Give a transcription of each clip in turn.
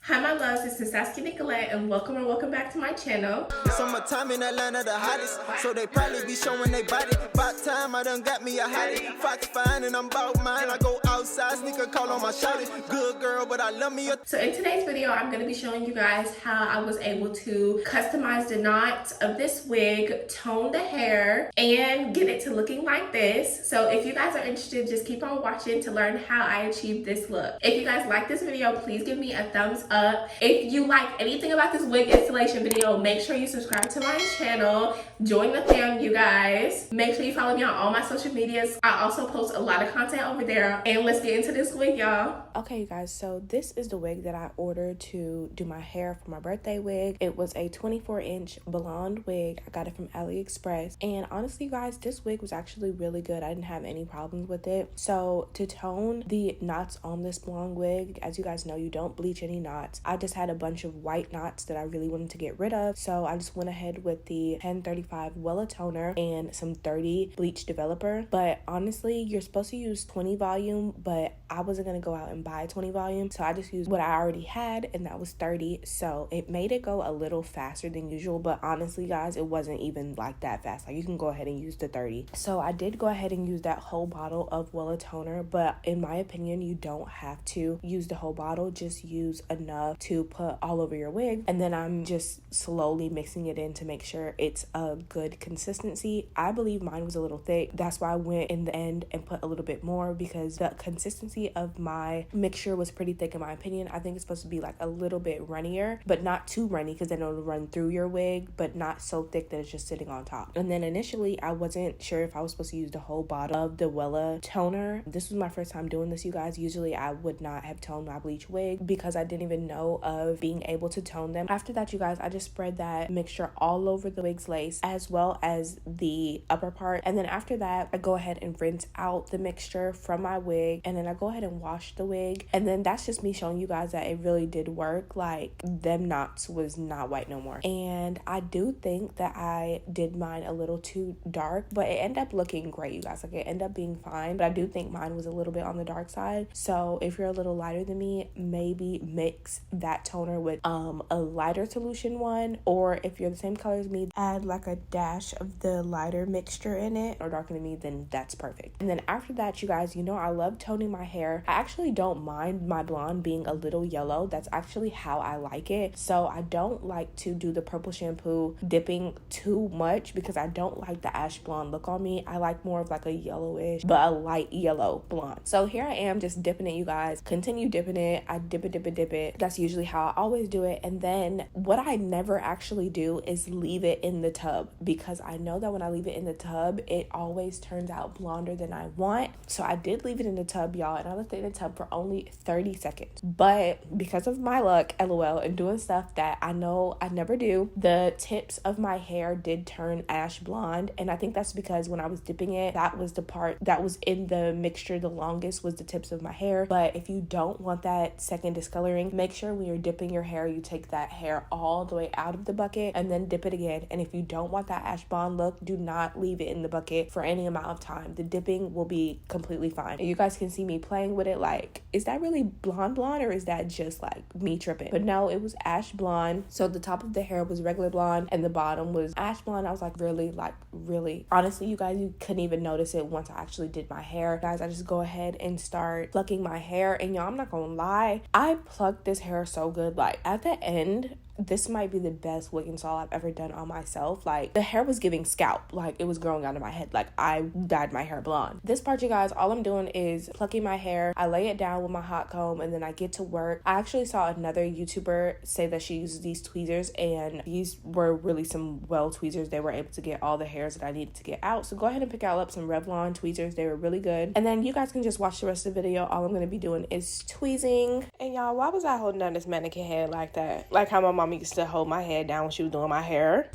Hi my loves, this is Saskia Nicolette and welcome back to my channel. Summertime in Atlanta, the hottest, so they probably be showing they body. About time I done got me a hottie. FAQS fine and I'm bout mine. I go outside, sneaker call on my shawty. Good girl, but I love me a... So in today's video, I'm going to be showing you guys how I was able to customize the knots of this wig, tone the hair, and get it to looking like this. So if you guys are interested, just keep on watching to learn how I achieved this look. If you guys like this video, please give me a thumbs up. If you like anything about this wig installation video, make sure you subscribe to my channel. Join the fam, you guys. Make sure you follow me on all my social medias. I also post a lot of content over there. And let's get into this wig, y'all. Okay, you guys, so this is the wig that I ordered to do my hair for my birthday wig. It was a 24-inch blonde wig. I got it from AliExpress. And honestly, you guys, this wig was actually really good. I didn't have any problems with it. So to tone the knots on this blonde wig, as you guys know, you don't bleach any knots. I just had a bunch of white knots that I really wanted to get rid of. So I just went ahead with the 1035 Wella toner and some 30 bleach developer. But honestly, you're supposed to use 20 volume, but I wasn't going to go out and buy 20 volume. So I just used what I already had, and that was 30. So it made it go a little faster than usual. But honestly, guys, it wasn't even like that fast. Like, you can go ahead and use the 30. So I did go ahead and use that whole bottle of Wella toner. But in my opinion, you don't have to use the whole bottle. Just use enough to put all over your wig, and then I'm just slowly mixing it in to make sure it's a good consistency. I believe mine was a little thick. That's why I went in the end and put a little bit more, because the consistency of my mixture was pretty thick in my opinion. I think it's supposed to be like a little bit runnier, but not too runny, because then it'll run through your wig, but not so thick that it's just sitting on top. And then initially I wasn't sure if I was supposed to use the whole bottle of the Wella toner. This was my first time doing this, you guys. Usually I would not have toned my bleach wig because I didn't even know of being able to tone them. After that, you guys, I just spread that mixture all over the wig's lace as well as the upper part. And then after that, I go ahead and rinse out the mixture from my wig, and then I go ahead and wash the wig. And then that's just me showing you guys that it really did work. Like, them knots was not white no more. And I do think that I did mine a little too dark, but it ended up looking great, you guys. Like, it ended up being fine, but I do think mine was a little bit on the dark side. So if you're a little lighter than me, maybe mix that toner with a lighter solution one, or if you're the same color as me, add like a dash of the lighter mixture in it, or darker than me, then that's perfect. And then after that, you guys, you know I love toning my hair. I actually don't mind my blonde being a little yellow. That's actually how I like it. So I don't like to do the purple shampoo dipping too much, because I don't like the ash blonde look on me. I like more of like a yellowish, but a light yellow blonde. So here I am just dipping it, you guys. Continue dipping it. I dip it. That's usually how I always do it. And then what I never actually do is leave it in the tub, because I know that when I leave it in the tub, it always turns out blonder than I want. So I did leave it in the tub, y'all, and I left it in the tub for only 30 seconds. But because of my luck, LOL, and doing stuff that I know I never do, the tips of my hair did turn ash blonde. And I think that's because when I was dipping it, that was the part that was in the mixture the longest, was the tips of my hair. But if you don't want that second discoloring, make sure when you're dipping your hair, you take that hair all the way out of the bucket and then dip it again. And if you don't want that ash blonde look, do not leave it in the bucket for any amount of time. The dipping will be completely fine. And you guys can see me playing with it, like, is that really blonde or is that just like me tripping? But no, it was ash blonde. So the top of the hair was regular blonde and the bottom was ash blonde. I was like, really honestly, you guys, you couldn't even notice it once I actually did my hair. Guys, I just go ahead and start plucking my hair, and y'all, I'm not gonna lie, I plucked this hair so good. Like, at the end, this might be the best wig install I've ever done on myself. Like, the hair was giving scalp, like it was growing out of my head. Like, I dyed my hair blonde. This part, you guys, all I'm doing is plucking my hair. I lay it down with my hot comb, and then I get to work. I actually saw another YouTuber say that she uses these tweezers, and these were really some well tweezers. They were able to get all the hairs that I needed to get out. So go ahead and pick out some Revlon tweezers. They were really good. And then you guys can just watch the rest of the video. All I'm going to be doing is tweezing. And y'all, why was I holding down this mannequin head like that? Like how my mom used to hold my head down when she was doing my hair.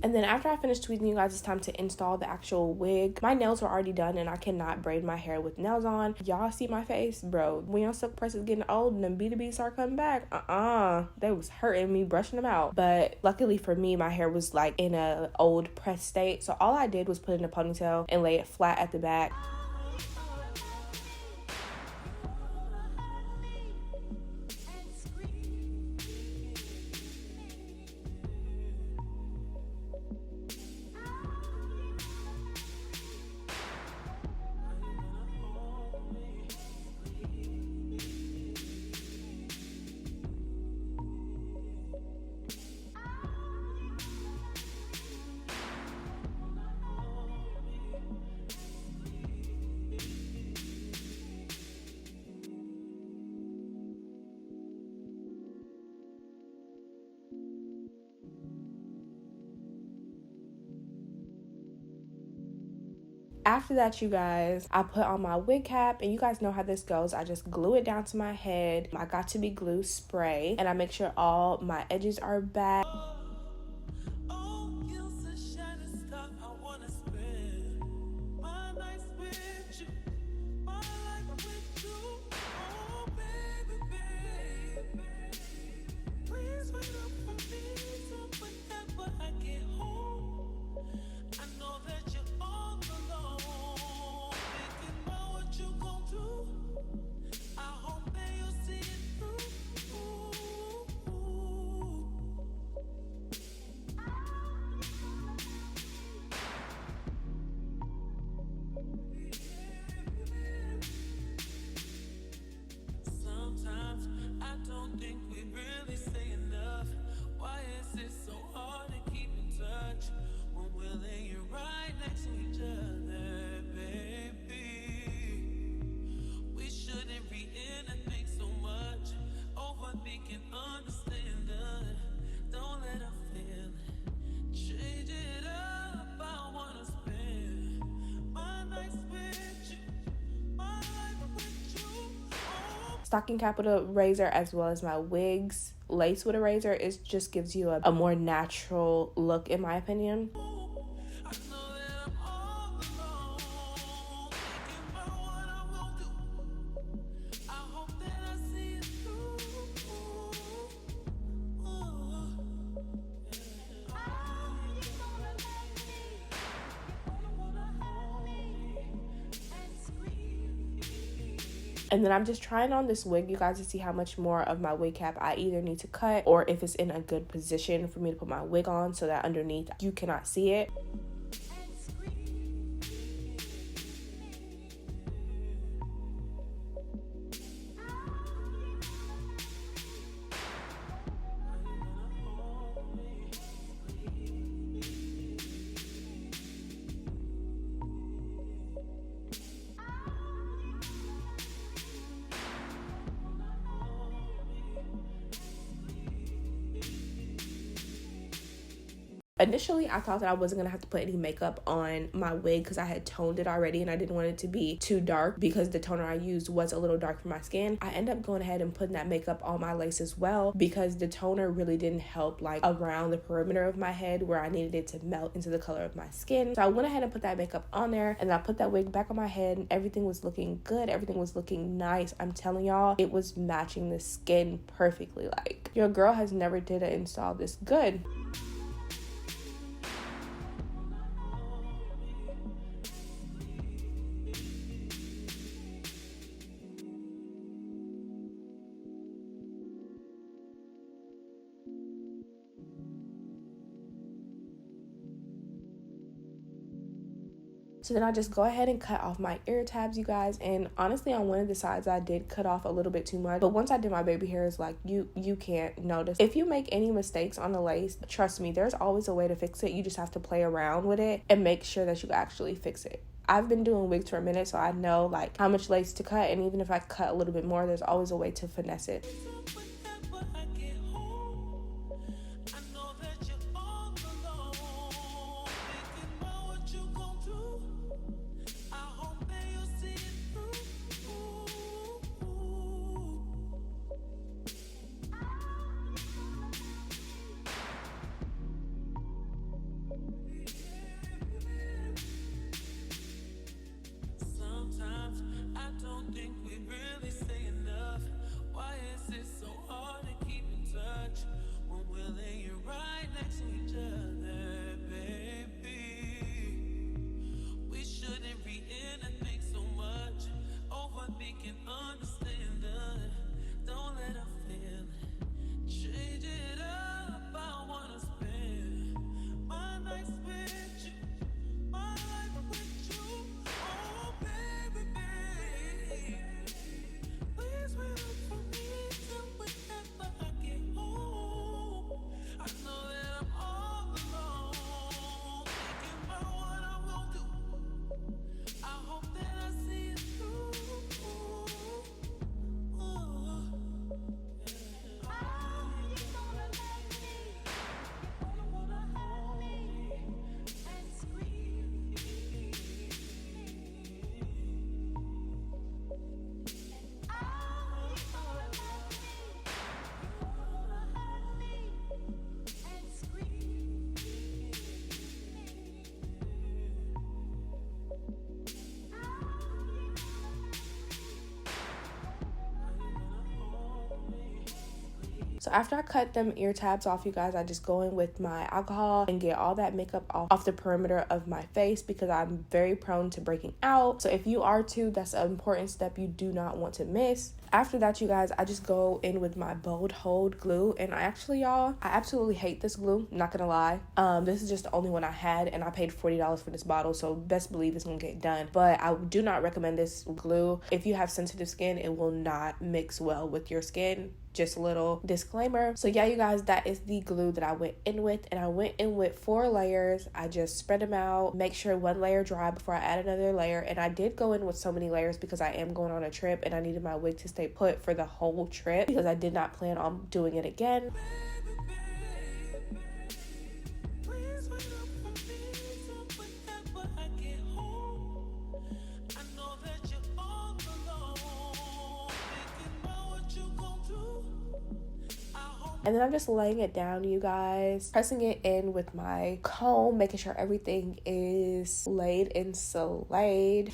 And then after I finished tweezing, you guys, it's time to install the actual wig. My nails were already done and I cannot braid my hair with nails on. Y'all see my face? Bro, when your silk press is getting old and then B2B start coming back, they was hurting me brushing them out. But luckily for me, my hair was like in a old press state. So all I did was put it in a ponytail and lay it flat at the back. After that, you guys, I put on my wig cap, and you guys know how this goes. I just glue it down to my head. I got to be glue spray, and I make sure all my edges are back. Stocking cap with a razor, as well as my wigs lace with a razor, it just gives you a more natural look, in my opinion. And then I'm just trying on this wig, you guys, to see how much more of my wig cap I either need to cut, or if it's in a good position for me to put my wig on so that underneath you cannot see it. Initially, I thought that I wasn't gonna have to put any makeup on my wig because I had toned it already and I didn't want it to be too dark because the toner I used was a little dark for my skin. I ended up going ahead and putting that makeup on my lace as well because the toner really didn't help like around the perimeter of my head where I needed it to melt into the color of my skin. So I went ahead and put that makeup on there, and I put that wig back on my head, and everything was looking good. Everything was looking nice. I'm telling y'all, it was matching the skin perfectly. Like, your girl has never did an install this good. So then I just go ahead and cut off my ear tabs, you guys. And honestly, on one of the sides, I did cut off a little bit too much. But once I did my baby hairs, like, you can't notice. If you make any mistakes on the lace, trust me, there's always a way to fix it. You just have to play around with it and make sure that you actually fix it. I've been doing wigs for a minute, so I know like how much lace to cut. And even if I cut a little bit more, there's always a way to finesse it. So after I cut them ear tabs off, you guys, I just go in with my alcohol and get all that makeup off the perimeter of my face because I'm very prone to breaking out. So if you are too, that's an important step you do not want to miss. After that, you guys, I just go in with my Bold Hold glue, and y'all, I absolutely hate this glue, not gonna lie. This is just the only one I had, and I paid $40 for this bottle, so best believe it's gonna get done. But I do not recommend this glue. If you have sensitive skin, it will not mix well with your skin. Just a little disclaimer. So yeah, you guys, that is the glue that I went in with, and I went in with 4 layers. I just spread them out, make sure one layer dry before I add another layer. And I did go in with so many layers because I am going on a trip and I needed my wig to stay put for the whole trip because I did not plan on doing it again. And then I'm just laying it down, you guys, pressing it in with my comb, making sure everything is laid and slayed.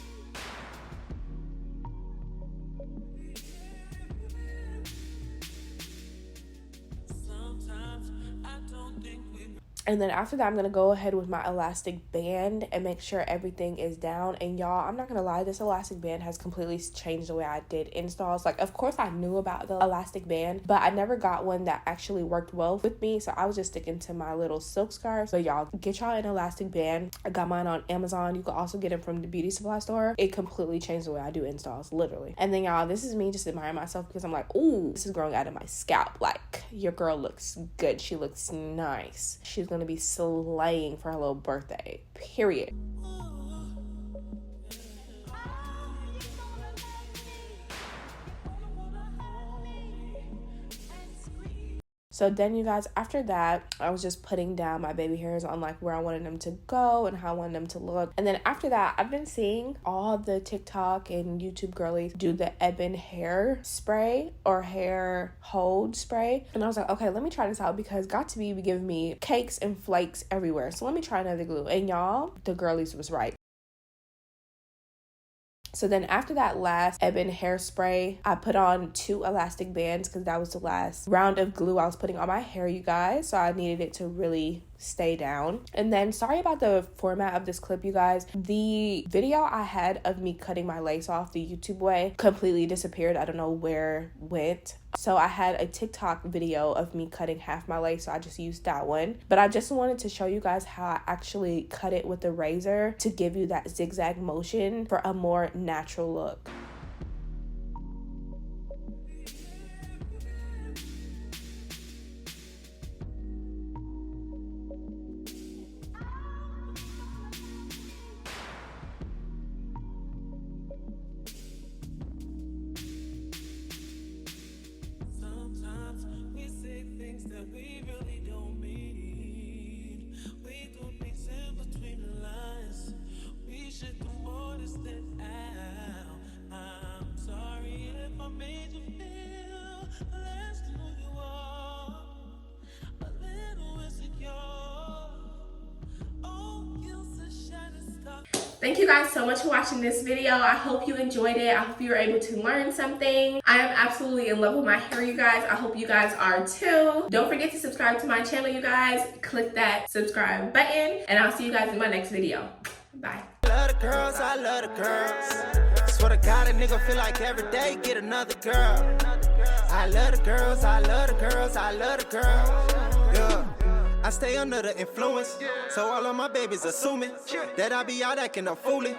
And then after that, I'm going to go ahead with my elastic band and make sure everything is down. And y'all, I'm not going to lie, this elastic band has completely changed the way I did installs. Like, of course, I knew about the elastic band, but I never got one that actually worked well with me. So I was just sticking to my little silk scarf. So y'all, get y'all an elastic band. I got mine on Amazon. You can also get them from the beauty supply store. It completely changed the way I do installs, literally. And then y'all, this is me just admiring myself because I'm like, ooh, this is growing out of my scalp. Like, your girl looks good. She looks nice. She's gonna be slaying for her little birthday, period. So then, you guys, after that, I was just putting down my baby hairs on like where I wanted them to go and how I wanted them to look. And then after that, I've been seeing all the TikTok and YouTube girlies do the Ebin hair spray or hair hold spray. And I was like, okay, let me try this out because got to be giving me cakes and flakes everywhere. So let me try another glue. And y'all, the girlies was right. So then after that last Ebin hairspray, I put on 2 elastic bands because that was the last round of glue I was putting on my hair, you guys. So I needed it to really stay down. And then sorry about the format of this clip, you guys. The video I had of me cutting my lace off the YouTube way completely disappeared. I don't know where it went. So I had a TikTok video of me cutting half my lace, so I just used that one. But I just wanted to show you guys how I actually cut it with the razor to give you that zigzag motion for a more natural look. That we really don't mean. We do things in between the lines. We should do more to stand out. I'm sorry if I made you feel less than who you are, a little insecure. Oh, you such shining star. Thank you guys so much for watching this video. I hope you enjoyed it. I hope you were able to learn something. I am absolutely in love with my hair, you guys. I hope you guys are too. Don't forget to subscribe to my channel, you guys. Click that subscribe button, and I'll see you guys in my next video. Bye. I love the girls, I love the girls. Swear to God, a nigga feel like every day get another girl. I love the girls, I love the girls, I love the girls. Yeah. I stay under the influence, so all of my babies assuming that I be out acting a foolie.